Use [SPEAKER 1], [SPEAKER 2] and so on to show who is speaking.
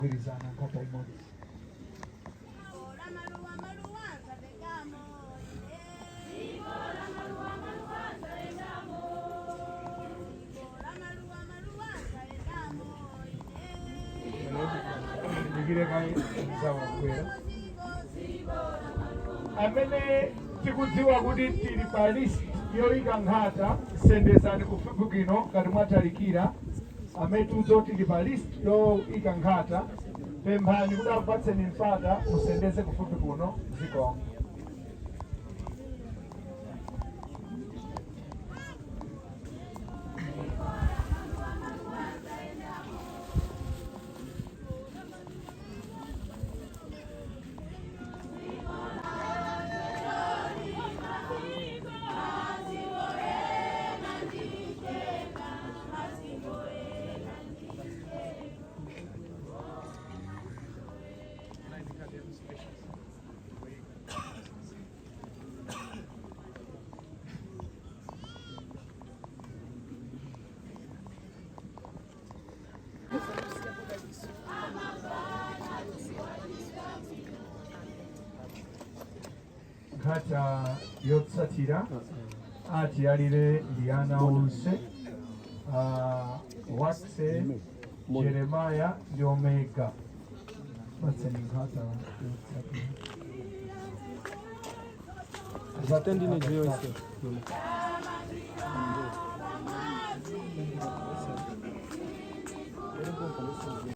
[SPEAKER 1] Birizana kata imoja. Nigire kai sawa kwera. Amene tikudziwa kuti tili pa list yoika nkhata sendezani kufupukino ngati mwatalikira amene tuzoti tili pa list yoika nkhata pemphani kuti akupatseni mpata musendeze kufupi kuno ziko. Nkhata yotsatira ati yalire Liana Oluse Wakse Jeremiah ndi Omega. Batseni nkhata yotsatira.
[SPEAKER 2] Zatendi ne joyose.